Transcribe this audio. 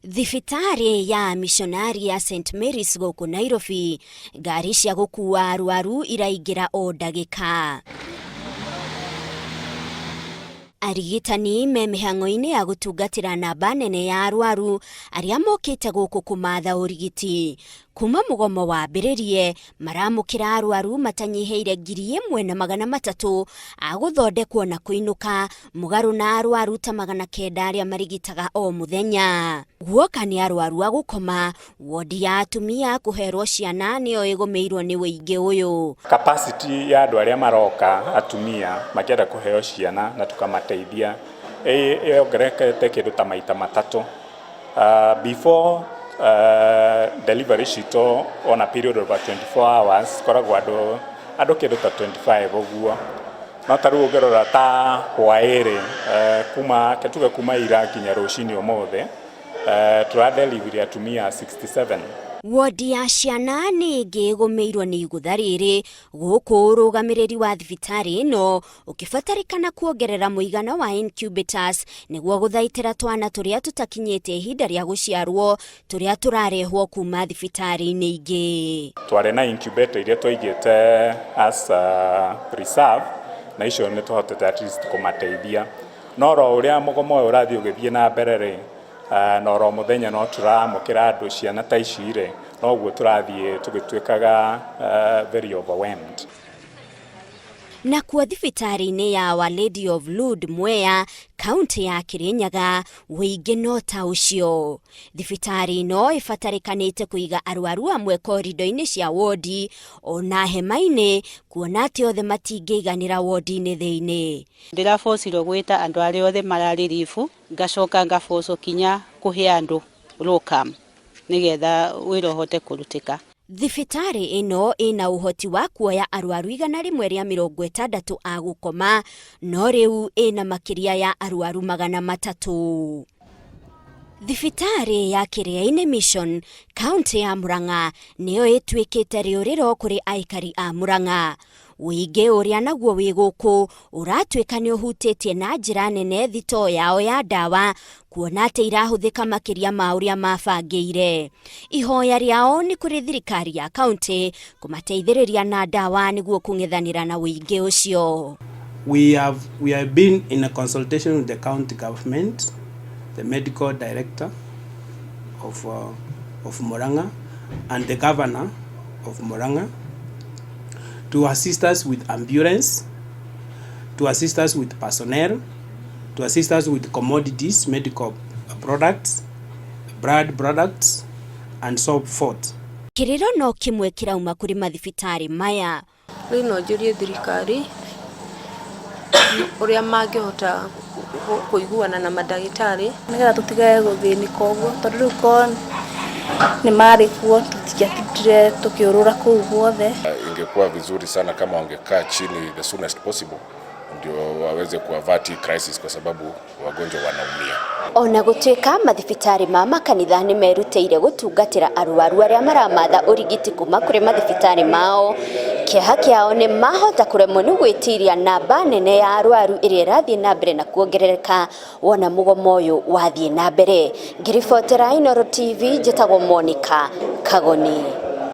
Thibitari ya missionary ya St Mary's guku Nairobi, ngari cia gukua arwaru iraingira o ndagika. Arigitani me mihango-ini ya gutungatira namba nene ya arwaru aria mokite guku kumatha urigiti. Kuma mugomo wambiririe maramukira arwaru matanyiheire 1,300 aguthondekwo na kuinuka mugaru na arwaru ta 900 aria marigitaga o muthenya. Guoka ni arwaru agukoma, wodi ya atumia kuherwo ciana niyo igumirwo ni wingi uyu. Capacity ya andu aria maroka atumia makienda kuheo ciana na tukamateithia yongerekete kindu ta maita matatu. Before delivery shito on a period of 24 hours koragwo andu kindu ta 25 uguo. No taru ugerora ta hwairi kuma ira kinya rucini omothe turadelivery atumia 67. Wodi ya ciana ningi igumirwo ni igutha riri guku rugamiriri wa thibitari ino ukifatarikana kuongerera muigana wa incubators niguo guthaitira twana turia tutakinyite ihinda ria guciarwo turia turarehwo kuma thibitari-ini ingi. Tware na incubator iria twaigite as reserve na icio ni tuhotete at least kumateithia. No ro uria mugomo urathii ugithie na mbere ri no ro muthenya no turamukira andu ciana ta icire no guo turathie tugitwikaga very overwhelmed. Na kwa thibitari-ini ya Our Lady of Lourdes Mwea, kaunti ya Kirinyaga, wingi no ta ucio. Thibitari ino ifatarikanite kuiga arwaru amwe korido-ini cia wodi ona hema-ini kuona ati othe matingeiganira wodi-ini thiini. Ndirafocirwo gwita andu aria othe marari rifu ngacoka ngafoco kinya kuhe andu locum nigetha wira uhote kurutika. Thibitari ino ina uhoti wa kuoya arwaru 160 agukoma, no riu ina makiria ya arwaru 300. Thibitari ya Kiria-ini Mission, kaunti ya Murang'a, niyo itwikite riuriro kuri aikari a Murang'a. Wingi uria naguo wi guku uratwika ni uhutitie na njira nene thito yao ya dawa kuona ati irahuthika makiria ma uria mabangiire. Ihoya riao ni kuri thirikari ya kaunti kumateithiriria na dawa niguo kung'ethanira na wingi ucio. We have been in a consultation with the county government, the medical director of Murang'a and the governor of Murang'a, to assist us with ambulance, to assist us with personnel, to assist us with commodities, medical products, blood products, and so forth. Kiriro no kimwe kirauma kuri mathibitari maya. Rino njurie thirikari uria mangihota kuiguana na madagitari nigetha tutigae guthinika uguo tondu riu kon ni mari kuo tutiakitire tukiurura kuu guothe. Ingekuwa vizuri sana kama wangekaa chini the soonest possible ndio waweze kuavati crisis kwa sababu wagonjwa wanaumia. Ona gutwika mathibitari ma makanitha ni merutĩire gutungatira arwaru aria maramatha urigiti kuma kuri mathibitari mao. Kĩeha kĩao ni mahota kuremwo ni gwĩtiria namba nene ya arwaru iria irathie na mbere na kuongerereka wona mugomo uyu wathie na mbere. Ngiribotera Inooro TV, njĩtagwo Monica Kagoni.